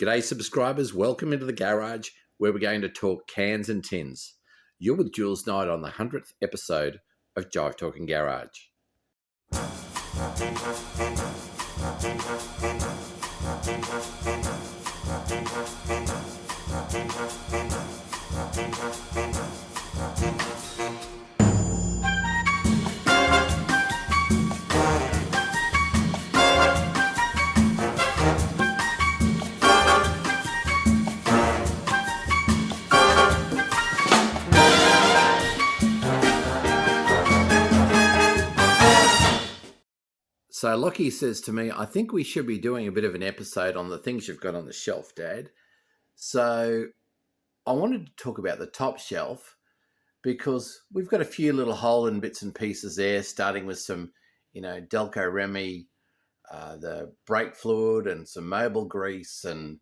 G'day subscribers, welcome into the garage where we're going to talk cans and tins. You're with Jules Knight on the 100th episode of Jive Talking Garage. So Lockie says to me, I think we should be doing a bit of an episode on the things you've got on the shelf, Dad. So I wanted to talk about the top shelf because we've got a few little Holden bits and pieces there, starting with some, Delco Remy, the brake fluid and some mobile grease and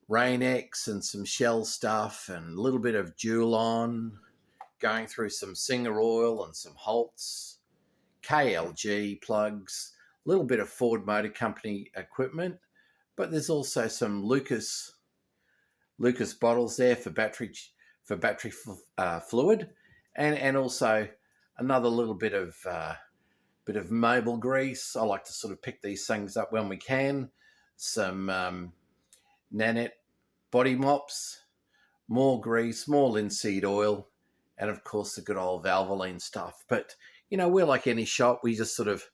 Rain-X and some Shell stuff and a little bit of Jewel-On, going through some Singer oil and some Holtz, KLG plugs, a little bit of Ford Motor Company equipment, but there's also some Lucas bottles there for battery fluid, and also another little bit of mobile grease. I like to sort of pick these things up when we can. Some Nanette body mops, more grease, more linseed oil, and of course the good old Valvoline stuff. But we're like any shop. We just sort of,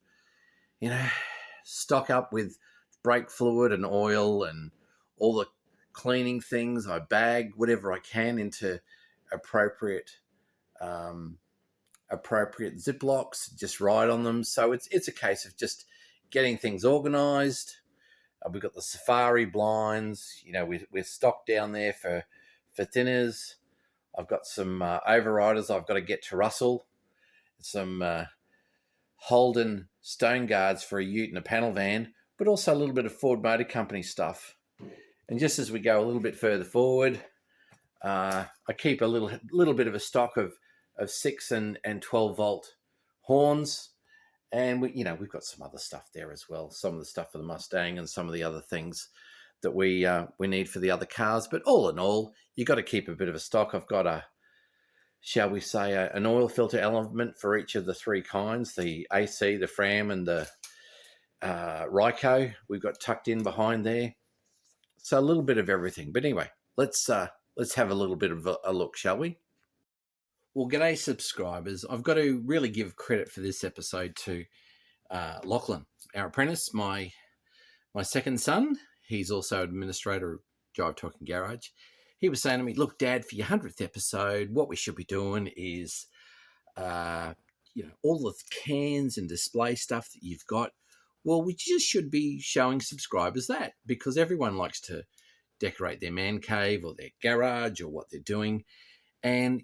stock up with brake fluid and oil and all the cleaning things. I bag whatever I can into appropriate Ziplocs, just ride on them. So it's a case of just getting things organised. We've got the Safari blinds. We're stocked down there for thinners. I've got some overriders I've got to get to Russell. Some Holden stone guards for a ute and a panel van, but also a little bit of Ford Motor Company stuff. And just as we go a little bit further forward, I keep a little bit of a stock of 6 and 12 volt horns, and we've got some other stuff there as well. Some of the stuff for the Mustang and some of the other things that we need for the other cars. But all in all, you got to keep a bit of a stock. I've got an oil filter element for each of the three kinds, the AC, the Fram, and the Ryco. We've got tucked in behind there. So a little bit of everything. But anyway, let's have a little bit of a look, shall we? Well, g'day subscribers. I've got to really give credit for this episode to Lachlan, our apprentice, my second son. He's also administrator of Jive Talking Garage. He was saying to me, look, Dad, for your 100th episode, what we should be doing is, all the cans and display stuff that you've got. Well, we just should be showing subscribers that, because everyone likes to decorate their man cave or their garage or what they're doing. And,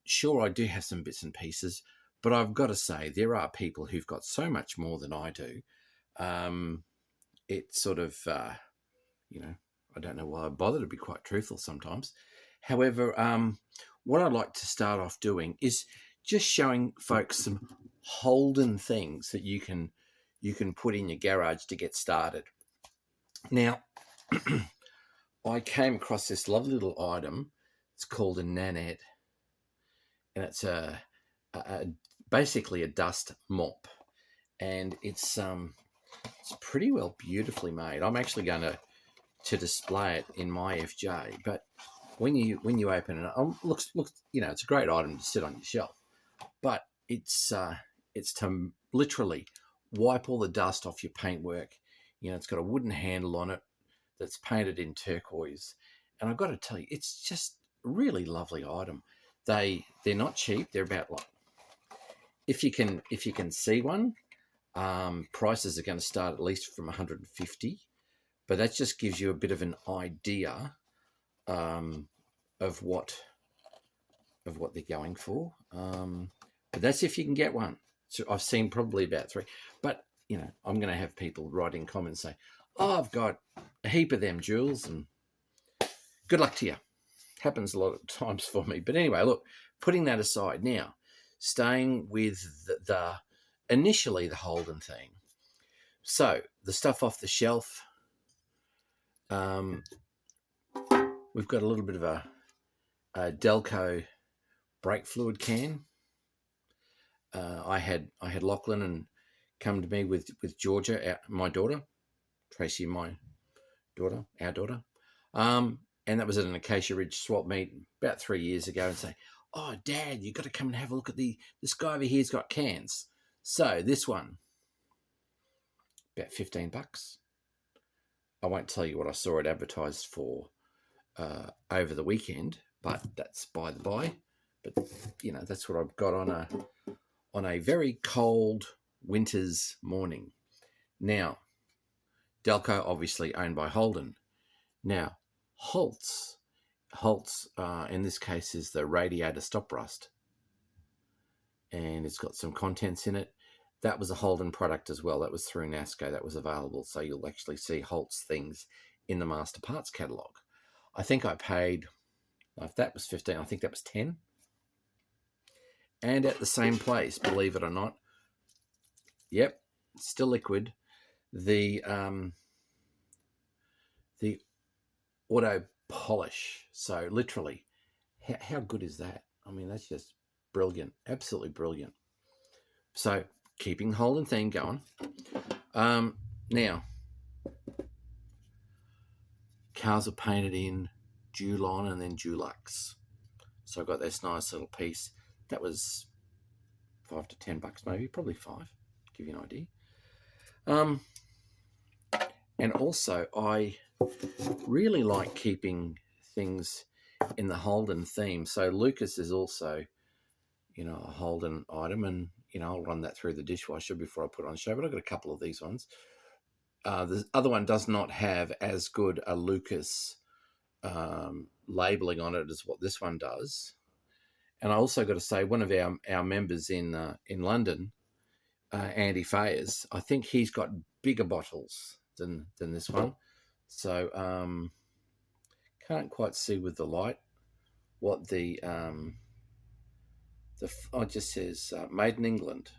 sure, I do have some bits and pieces, but I've got to say there are people who've got so much more than I do. It's sort of, I don't know why I bother, to be quite truthful sometimes. However, what I'd like to start off doing is just showing folks some Holden things that you can put in your garage to get started. Now, I came across this lovely little item. It's called a Nanette, and it's basically a dust mop, and it's pretty well beautifully made. I'm actually going to display it in my FJ, but when you open it, looks it's a great item to sit on your shelf, but it's to literally wipe all the dust off your paintwork. It's got a wooden handle on it that's painted in turquoise, and I've got to tell you, it's just a really lovely item. They're not cheap. They're about, like, if you can see one, prices are going to start at least from $150. But that just gives you a bit of an idea of what they're going for. But that's if you can get one. So I've seen probably about 3. But, I'm going to have people write in comments say, oh, I've got a heap of them, Jules, and good luck to you. Happens a lot of times for me. But anyway, look, putting that aside now, staying with initially the Holden thing. So the stuff off the shelf, We've got a little bit of a Delco brake fluid can. I had Lachlan and come to me with Georgia, my daughter, Tracy, my daughter, our daughter, and that was at an Acacia Ridge swap meet about 3 years ago, and say, "Oh, Dad, you got to come and have a look at this guy over here's got cans." So this one, about $15. I won't tell you what I saw it advertised for over the weekend, but that's by the by. But that's what I've got on a very cold winter's morning. Now, Delco obviously owned by Holden. Now, Holtz in this case is the radiator stop rust, and it's got some contents in it. That was a Holden product as well. That was through NASCO. That was available, so you'll actually see Holtz things in the Master Parts catalogue. I think I paid, if that was 15, I think that was 10. And at the same place, believe it or not, yep, still liquid. The auto polish. So literally, how good is that? I mean, that's just brilliant, absolutely brilliant. So keeping Holden theme going. Now, cars are painted in Dulon and then Dulux. So I've got this nice little piece. That was $5 to $10, maybe, probably $5. Give you an idea. And also, I really like keeping things in the Holden theme. So Lucas is also, a Holden item, and I'll run that through the dishwasher before I put it on show. But I've got a couple of these ones. The other one does not have as good a Lucas labeling on it as what this one does. And I also got to say, one of our members in London, Andy Fayers, I think he's got bigger bottles than this one. So can't quite see with the light what it just says made in England.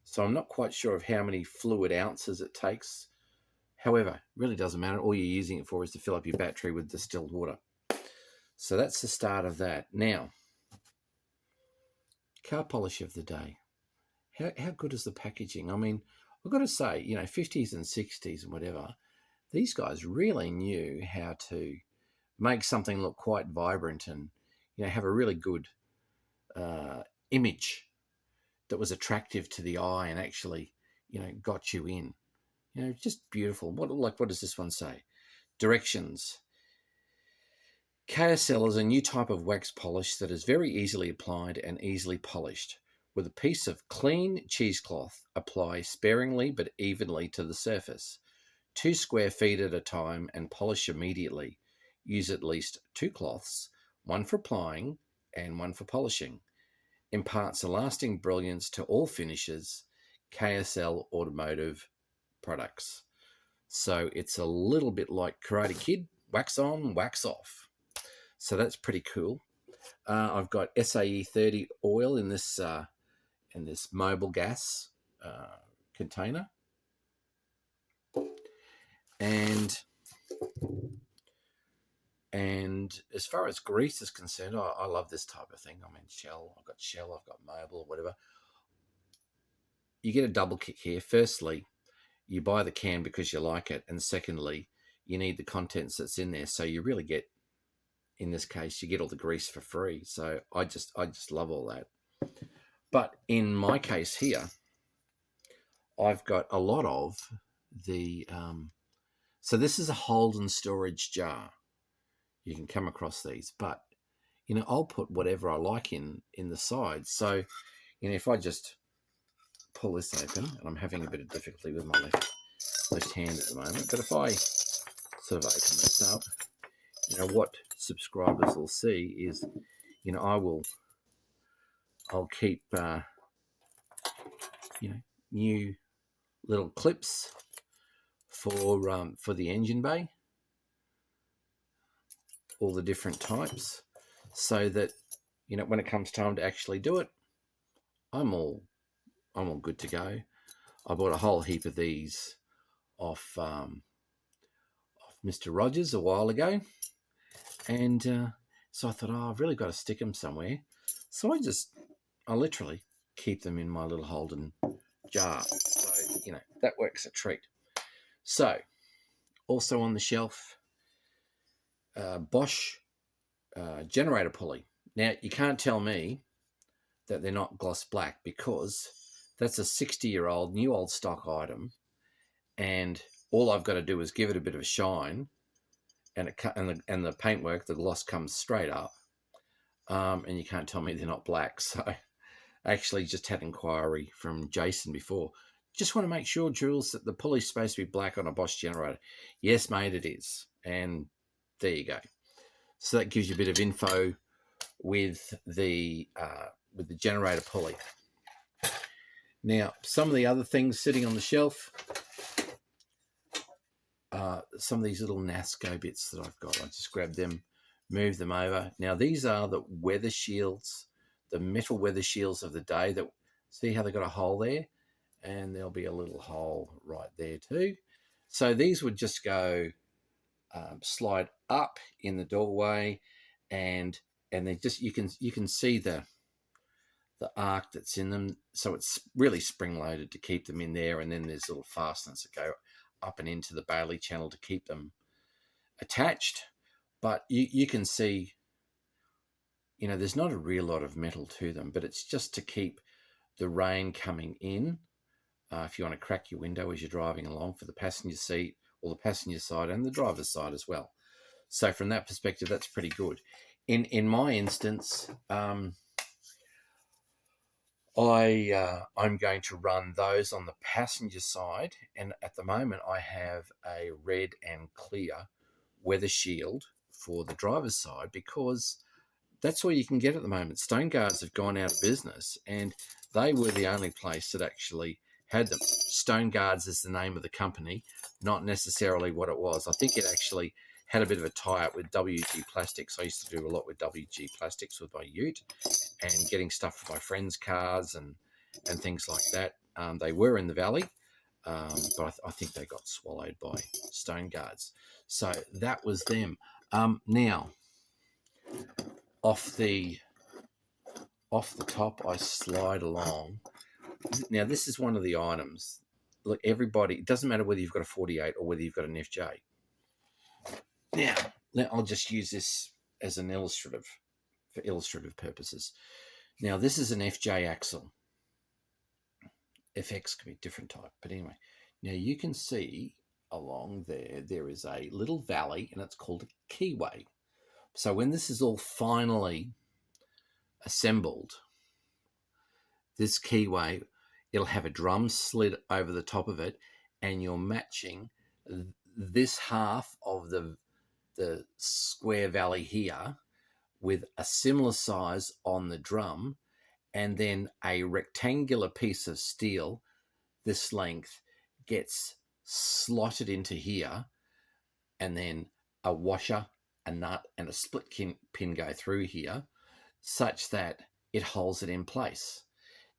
So I'm not quite sure of how many fluid ounces it takes. However, it really doesn't matter. All you're using it for is to fill up your battery with distilled water. So that's the start of that. Now, car polish of the day. How good is the packaging? I mean, I've got to say, 50s and 60s and whatever, these guys really knew how to make something look quite vibrant and, have a really good image that was attractive to the eye and actually, got you in. Just beautiful. What does this one say? Directions. KSL is a new type of wax polish that is very easily applied and easily polished. With a piece of clean cheesecloth, apply sparingly but evenly to the surface. 2 square feet at a time and polish immediately. Use at least 2 cloths, one for applying and one for polishing. Imparts a lasting brilliance to all finishes. KSL Automotive Products. So it's a little bit like Karate Kid, wax on, wax off. So that's pretty cool. I've got SAE 30 oil in this mobile gas container. And as far as grease is concerned, I love this type of thing. I mean, Shell, I've got Mobil, whatever. You get a double kick here. Firstly, you buy the can because you like it. And secondly, you need the contents that's in there. So you really get, in this case, you get all the grease for free. So I just love all that. But in my case here, I've got a lot of the, so this is a Holden storage jar. You can come across these, but, I'll put whatever I like in the sides. So, if I just pull this open, and I'm having a bit of difficulty with my left hand at the moment, but if I sort of open this up, what subscribers will see is, I'll keep, new little clips for the engine bay, all the different types, so that, when it comes time to actually do it, I'm all good to go. I bought a whole heap of these off Mr. Rogers a while ago, and so I thought, oh, I've really got to stick them somewhere. So I literally keep them in my little Holden jar. So, that works a treat. So, also on the shelf, Bosch generator pulley. Now, you can't tell me that they're not gloss black, because that's a 60-year-old new old stock item, and all I've got to do is give it a bit of a shine, and the paintwork, the gloss comes straight up, and you can't tell me they're not black. So I actually just had inquiry from Jason before. Just want to make sure, Jules, that the pulley's supposed to be black on a Bosch generator. Yes, mate, it is. And there you go. So that gives you a bit of info with the generator pulley. Now, some of the other things sitting on the shelf, some of these little NASCO bits that I've got, I just grabbed them, moved them over. Now, these are the weather shields, the metal weather shields of the day. That, see how they got a hole there? And there'll be a little hole right there too. So these would just go slide up in the doorway, and they just, you can see the arc that's in them. So it's really spring loaded to keep them in there, and then there's little fasteners that go up and into the Bailey channel to keep them attached. But you can see, there's not a real lot of metal to them, but it's just to keep the rain coming in. If you want to crack your window as you're driving along, for the passenger seat, or the passenger side and the driver's side as well. So from that perspective, that's pretty good. In my instance, I'm going to run those on the passenger side, and at the moment I have a red and clear weather shield for the driver's side, because that's all you can get at the moment. Stone Guards have gone out of business, and they were the only place that actually had them. Stone Guards is the name of the company, not necessarily what it was. I think it actually had a bit of a tie-up with WG Plastics. I used to do a lot with WG Plastics with my ute, and getting stuff for my friends' cars and things like that. They were in the valley, but I think they got swallowed by Stone Guards. So that was them. Now, off the top, I slide along. Now, this is one of the items. Look, everybody, it doesn't matter whether you've got a 48 or whether you've got an FJ. Now, I'll just use this as an illustrative, for illustrative purposes. Now, this is an FJ axle. FX can be a different type, but anyway. Now, you can see along there is a little valley, and it's called a keyway. So when this is all finally assembled, this keyway, it'll have a drum slid over the top of it, and you're matching this half of the square valley here with a similar size on the drum, and then a rectangular piece of steel this length gets slotted into here, and then a washer, a nut, and a split pin go through here, such that it holds it in place.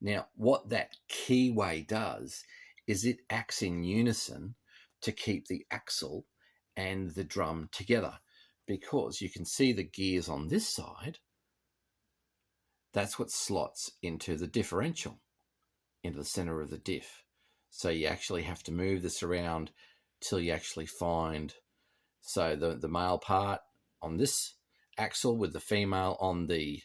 Now, what that keyway does is it acts in unison to keep the axle and the drum together, because you can see the gears on this side. That's what slots into the differential, into the center of the diff. So you actually have to move this around till you actually find, so the male part on this axle with the female on the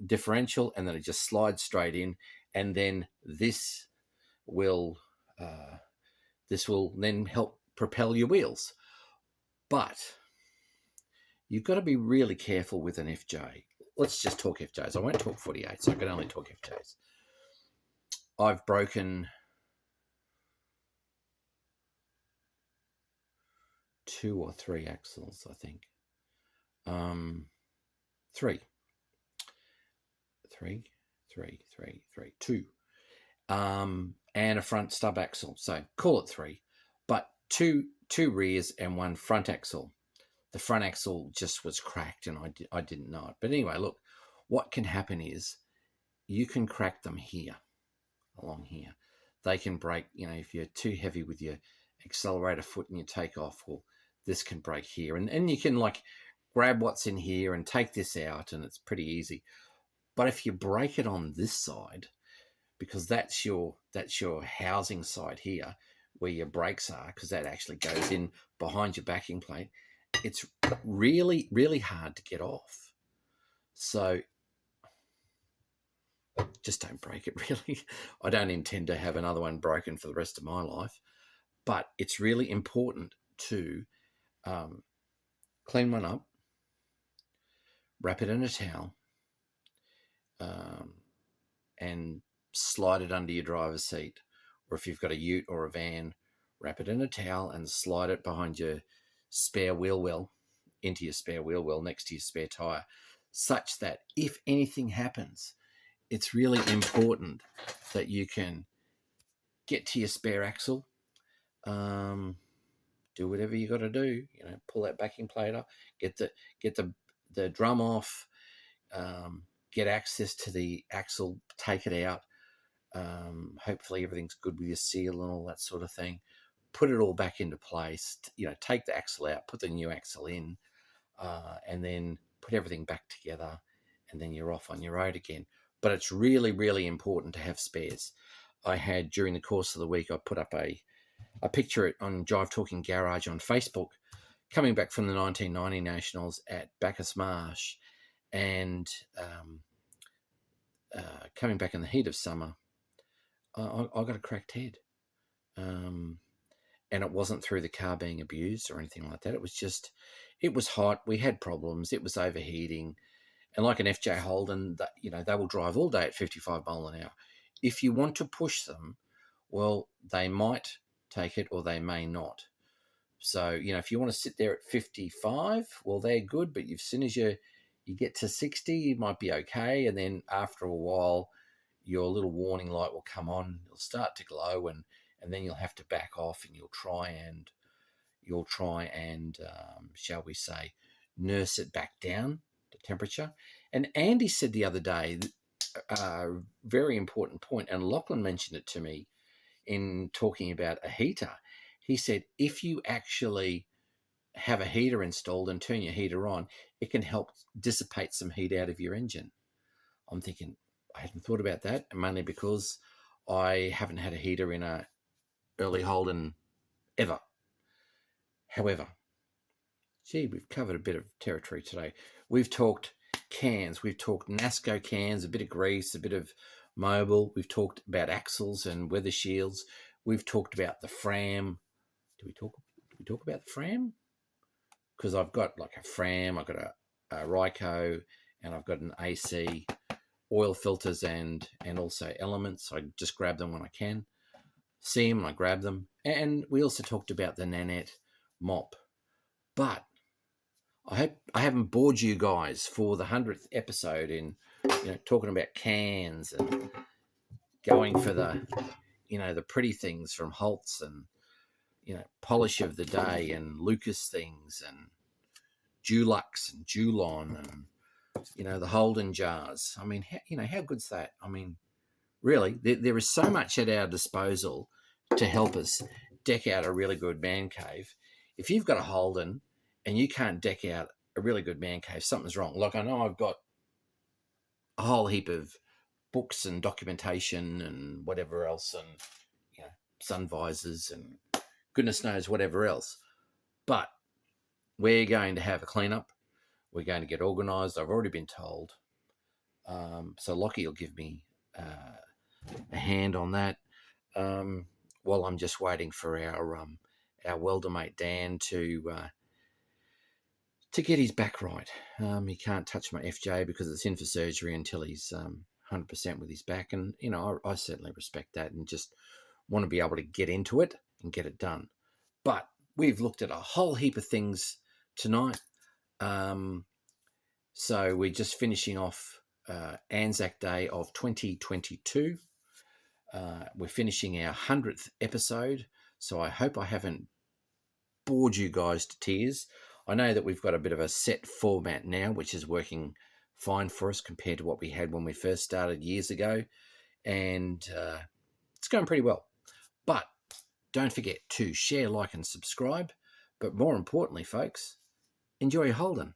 differential, and then it just slides straight in, and then this will then help propel your wheels. But you've got to be really careful with an FJ. Let's just talk FJs. I won't talk 48s. I can only talk FJs. I've broken 2 or 3 axles, I think. 3. 2. And a front stub axle. So call it 3. But two rears and 1 front axle. The front axle just was cracked, and I didn't know it. But anyway, look, what can happen is you can crack them here, along here. they can break, if you're too heavy with your accelerator foot and you take off, well, this can break here. And you can like grab what's in here and take this out, and it's pretty easy. But if you break it on this side, because that's your housing side here where your brakes are, because that actually goes in behind your backing plate, it's really, really hard to get off. So just don't break it, really. I don't intend to have another one broken for the rest of my life, but it's really important to clean one up, wrap it in a towel, and slide it under your driver's seat. Or if you've got a ute or a van, wrap it in a towel and slide it behind your spare wheel well, into your spare wheel well next to your spare tyre, such that if anything happens, it's really important that you can get to your spare axle, do whatever you got to do, pull that backing plate up, get the drum off, get access to the axle, take it out. Hopefully everything's good with your seal and all that sort of thing. Put it all back into place. Take the axle out, put the new axle in, and then put everything back together, and then you're off on your road again. But it's really, really important to have spares. I had, during the course of the week, I put up a picture on Jive Talking Garage on Facebook, coming back from the 1990 Nationals at Bacchus Marsh, and coming back in the heat of summer, I got a cracked head. And it wasn't through the car being abused or anything like that. It was hot. We had problems. It was overheating. And like an FJ Holden, they will drive all day at 55 mile an hour. If you want to push them, well, they might take it or they may not. So, if you want to sit there at 55, well, they're good. But as soon as you get to 60, you might be okay. And then after a while, your little warning light will come on. It'll start to glow, and then you'll have to back off, and you'll try and shall we say, nurse it back down to temperature. And Andy said the other day, very important point, and Lachlan mentioned it to me in talking about a heater. He said, if you actually have a heater installed and turn your heater on, it can help dissipate some heat out of your engine. I'm thinking, I hadn't thought about that, mainly because I haven't had a heater in a early Holden ever. However, we've covered a bit of territory today. We've talked cans, we've talked NASCO cans, a bit of grease, a bit of mobile. We've talked about axles and weather shields. We've talked about the Fram. Did we talk about the Fram? Because I've got like a Fram, I've got a Ryco, and I've got an AC, oil filters and also elements. I just grab them when I can. See them and I grab them. And we also talked about the Nanette mop. But I hope I haven't bored you guys for the 100th episode in talking about cans and going for the the pretty things from Holtz and polish of the day and Lucas things and Dulux and Dulon and the Holden jars. I mean, how good's that? I mean, really, there is so much at our disposal to help us deck out a really good man cave. If you've got a Holden and you can't deck out a really good man cave, something's wrong. Like, I know I've got a whole heap of books and documentation and whatever else, and sun visors and goodness knows whatever else. But we're going to have a cleanup. We're going to get organised. I've already been told. So Lockie will give me a hand on that. While I'm just waiting for our welder mate Dan to get his back right. He can't touch my FJ because it's in for surgery until he's 100% with his back, and I certainly respect that and just want to be able to get into it and get it done. But we've looked at a whole heap of things tonight. So we're just finishing off Anzac Day of 2022. We're finishing our 100th episode, so I hope I haven't bored you guys to tears. I know that we've got a bit of a set format now, which is working fine for us compared to what we had when we first started years ago, and it's going pretty well. But don't forget to share, like, and subscribe. But more importantly, folks, enjoy your Holden.